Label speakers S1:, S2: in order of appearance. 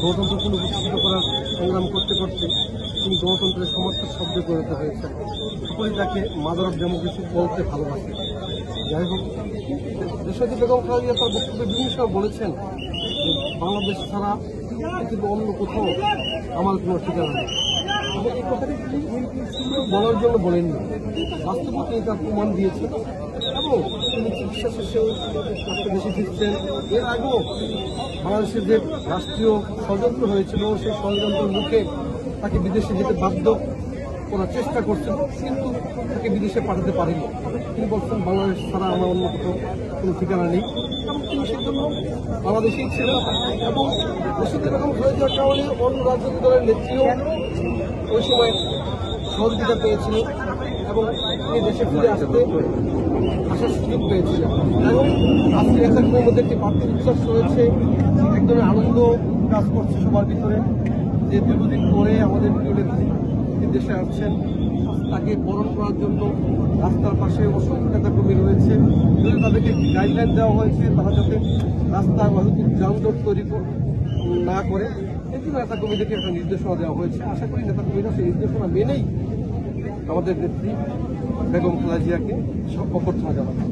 S1: গণতন্ত্র পুনঃপ্রতিষ্ঠিত করার সংগ্রাম করতে করতে তিনি গণতন্ত্রের সমর্থক শব্দে পরিণত হয়েছেন। সকলেই তাকে মাদার অফ ডেমোক্রেসি বলতে ভালোবাসে। যাই হোক, দেশনেত্রী বেগম খালেদা তার বক্তব্যে বিভিন্ন সময় বলেছেন যে বাংলাদেশ ছাড়া কিন্তু অন্য কোথাও আমার কোনো ঠিকানা নেই। এবং এই কথাটি তিনি বলার জন্য বলেননি, বাস্তবে তিনি তার প্রমাণ দিয়েছেন। এবং তিনি চিকিৎসা শেষেও দেশে ফিরছেন। এর আগেও বাংলাদেশের যে রাষ্ট্রীয় ষড়যন্ত্র হয়েছিল, সেই ষড়যন্ত্রের মুখে তাকে বিদেশে যেতে বাধ্য করার চেষ্টা করছেন, কিন্তু তাকে বিদেশে পাঠাতে পারেনি। তিনি বলছেন বাংলাদেশ ছাড়া আমার অন্য কোথাও কোনো ঠিকানা নেই। এবং তিনি সেজন্য বাংলাদেশেই ছিলেন। এবং দেশনেত্রী বেগম খালেদা জিয়ার কারণে অন্য রাজনৈতিক দলের নেত্রীও ওই সময় সহযোগিতা পেয়েছিলেন এবং তিনি দেশে ফিরে আসার সুযোগ পেয়েছিলেন। এবং আজকে নেতাকর্মীর মধ্যে একটি বাড়তি উচ্ছ্বাস রয়েছে, এক ধরনের আনন্দ কাজ করছে সবার ভিতরে যে দীর্ঘদিন পরে আমাদের প্রিয় নেত্রী দেশে আসছেন। তাকে বরণ করার জন্য রাস্তার পাশে অসংখ্য নেতাকর্মী রয়েছে। যদি তাদেরকে একটি গাইডলাইন দেওয়া হয়েছে, তারা যাতে রাস্তায় অহেতুক যানজট তৈরি না করে, এই জন্য নেতাকর্মীদেরকে একটা নির্দেশনা দেওয়া হয়েছে। আশা করি নেতাকর্মীরা সেই নির্দেশনা মেনেই আমাদের নেত্রী বেগম খালেদা জিয়াকে অভ্যর্থনা জানাবেন।